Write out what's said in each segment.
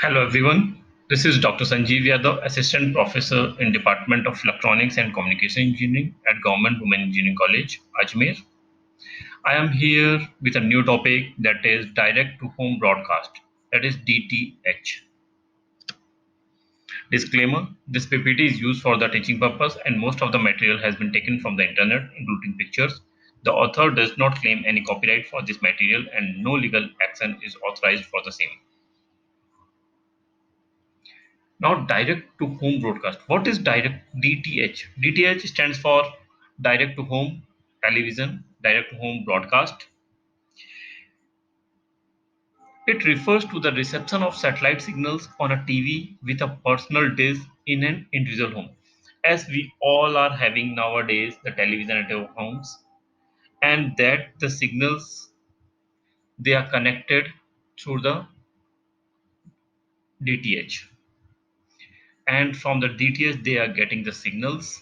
Hello everyone. This is Dr. Sanjeev Yadav, Assistant Professor in Department of Electronics and Communication Engineering at Government Women Engineering College, Ajmer. I am here with a new topic that is direct to home broadcast, that is DTH. Disclaimer: this PPT is used for the teaching purpose and most of the material has been taken from the internet, including pictures. The author does not claim any copyright for this material and no legal action is authorized for the same. Now, direct to home broadcast. What is direct DTH? DTH stands for direct to home television, direct to home broadcast. It refers to the reception of satellite signals on a TV with a personal dish in an individual home. As we all are having nowadays the television at our homes, and that the signals they are connected through the DTH, and from the DTH they are getting the signals.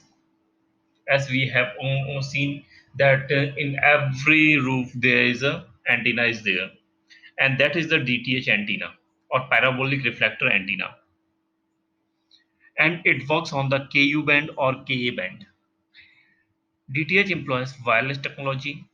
As we have seen that in every roof there is a antenna is there, and that is the DTH antenna or parabolic reflector antenna, and it works on the KU band or KA band. DTH employs wireless technology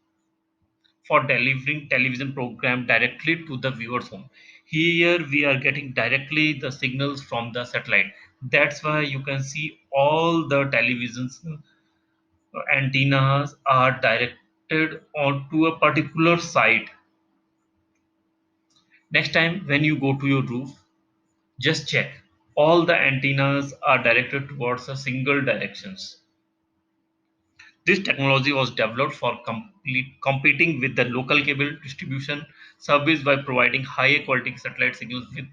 for delivering television program directly to the viewer's home. Here we are getting directly the signals from the satellite. That's why you can see all the televisions antennas are directed onto a particular site. Next time when you go to your roof, just check all the antennas are directed towards a single directions. This technology was developed for competing with the local cable distribution service by providing high quality satellite signals with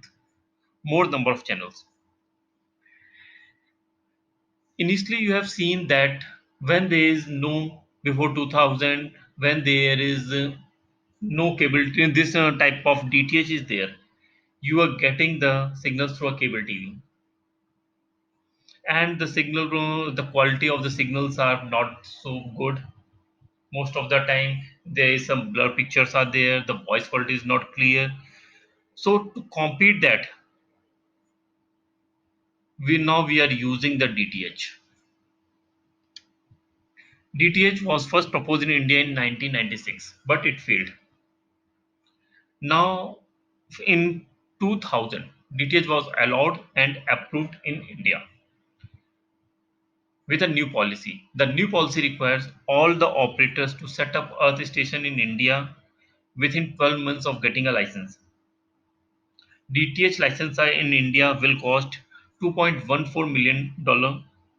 more number of channels. Initially, you have seen that when there is no before 2000, when there is no cable, this type of DTH is there, you are getting the signals through a cable TV, and the signal the quality of the signals are not so good. Most of the time there is some blur pictures are there, the voice quality is not clear. So to compete that, we are using the DTH. DTH was first proposed in India in 1996, but it failed. Now in 2000, DTH was allowed and approved in India with a new policy. The new policy requires all the operators to set up earth station in India within 12 months of getting a license. DTH license in India will cost $2.14 million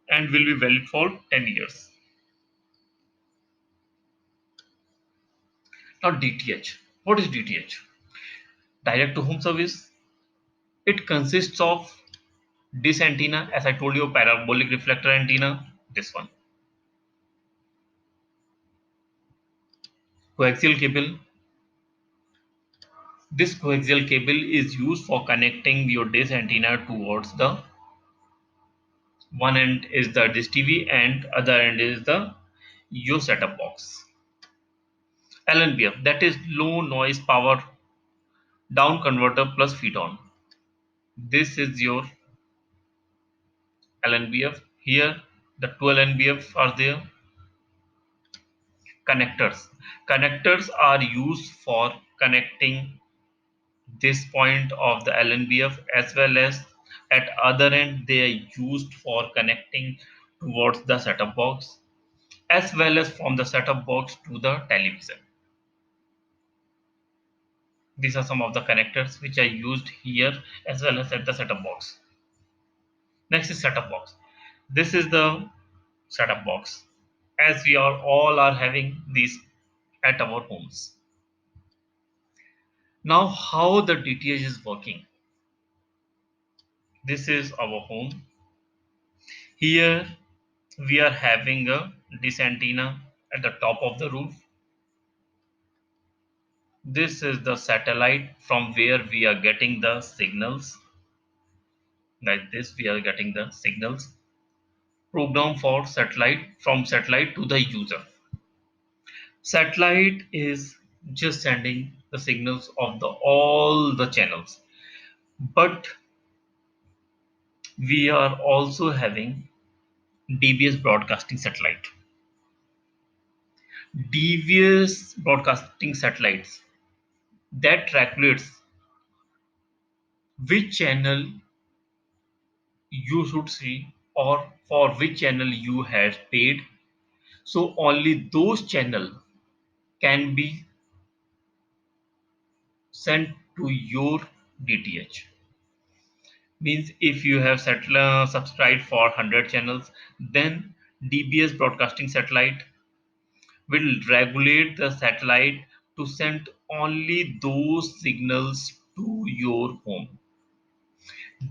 and will be valid for 10 years. Now DTH. What is DTH? Direct to home service. It consists of this antenna, as I told you, parabolic reflector antenna, this one, coaxial cable. This coaxial cable is used for connecting your dish antenna towards the one end is the dish TV and other end is the your setup box. LNBF, that is low noise power down converter plus feed on. This is your LNBF. Here the 12 NBF are there. Connectors. Connectors are used for connecting this point of the LNBF as well as at other end they are used for connecting towards the setup box as well as from the setup box to the television. These are some of the connectors which are used here as well as at the setup box. Next is setup box. This is the setup box, as we are all are having these at our homes. Now how the DTH is working. This is our home. Here we are having a this antenna at the top of the roof. This is the satellite from where we are getting the signals. Like this, we are getting the signals. Program for satellite from satellite to the user. Satellite is just sending the signals of the all the channels, but We are also having DBS broadcasting satellite. DBS broadcasting satellites that calculates which channel you should see or for which channel you have paid. So only those channel can be sent to your DTH. Means if you have subscribed for 100 channels, then DBS broadcasting satellite will regulate the satellite to send only those signals to your home.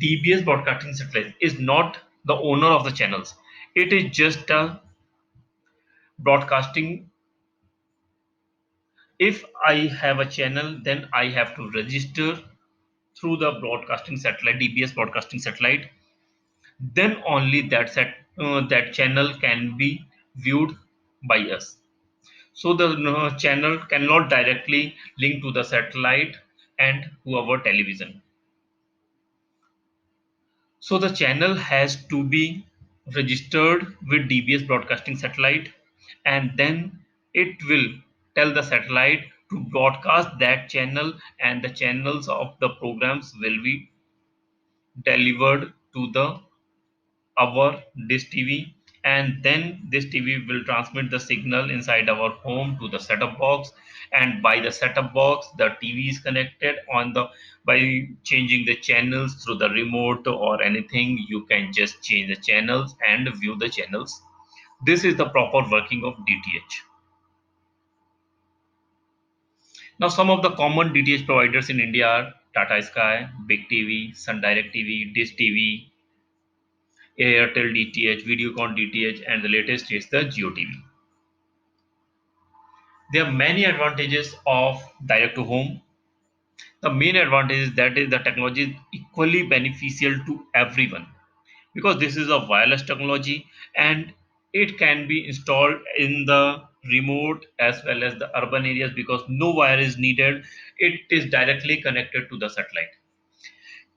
DBS broadcasting satellite is not the owner of the channels. It is just a broadcasting. If I have a channel, then I have to register through the broadcasting satellite, DBS broadcasting satellite. Then only that channel can be viewed by us. So the channel cannot directly link to the satellite and to our television. So the channel has to be registered with DBS broadcasting satellite, and then it will tell the satellite to broadcast that channel, and the channels of the programs will be delivered to the our this TV, and then this TV will transmit the signal inside our home to the setup box, and by the setup box the TV is connected on the by changing the channels through the remote or anything. You can just change the channels and view the channels. This is the proper working of DTH. Now some of the common DTH providers in India are Tata Sky, Big TV, Sun Direct TV, Dish TV, Airtel DTH, Videocon DTH, and the latest is the Jio TV. There are many advantages of direct to home. The main advantage is that is the technology is equally beneficial to everyone because this is a wireless technology and it can be installed in the remote as well as the urban areas because no wire is needed. It is directly connected to the satellite.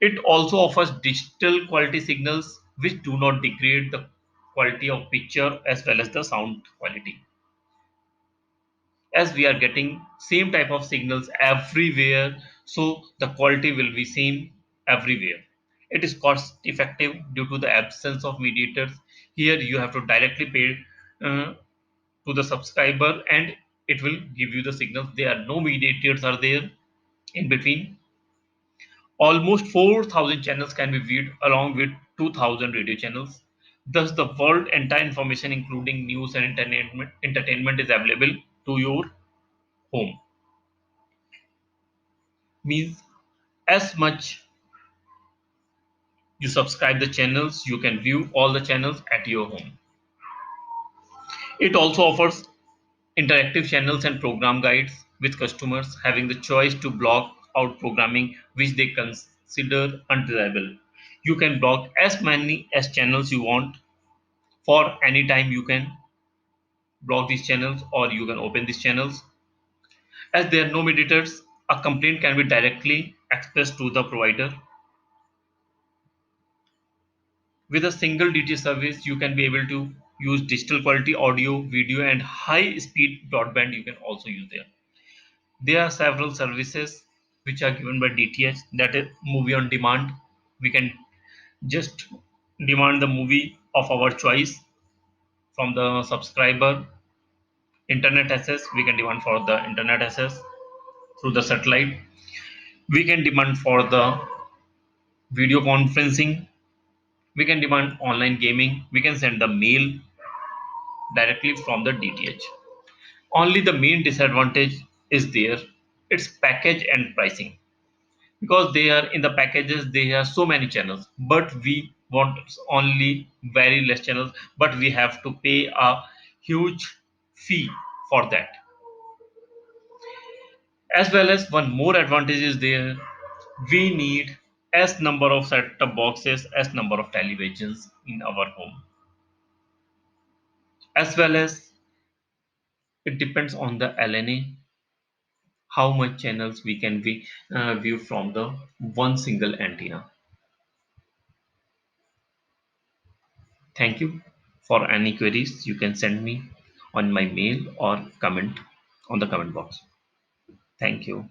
It also offers digital quality signals which do not degrade the quality of picture as well as the sound quality, as we are getting same type of signals everywhere, so the quality will be same everywhere. It is cost effective due to the absence of mediators. Here you have to directly pay uh, to the subscriber and it will give you the signals. There are no mediators are there in between. Almost 4,000 channels can be viewed along with 2,000 radio channels. Thus the world entire information including news and entertainment is available to your home. Means as much you subscribe the channels, you can view all the channels at your home. It also offers interactive channels and program guides with customers having the choice to block out programming which they consider undesirable. You can block as many as channels you want. For any time you can block these channels or you can open these channels. As there are no mediators, a complaint can be directly expressed to the provider. With a single DTH service, you can be able to use digital quality audio, video, and high speed broadband. You can also use there. There are several services which are given by DTH, that is movie on demand. We can just demand the movie of our choice from the subscriber. Internet access, we can demand for the internet access through the satellite. We can demand for the video conferencing. We can demand online gaming. We can send the mail directly from the DTH. Only the main disadvantage is there, it's package and pricing, because they are in the packages they have so many channels but we want only very less channels, but we have to pay a huge fee for that. As well as one more advantage is there, we need s number of set top boxes, s number of televisions in our home. As well as it depends on the LNA, how much channels we can view from the one single antenna. Thank you. For any queries, you can send me on my mail or comment on the comment box. Thank you.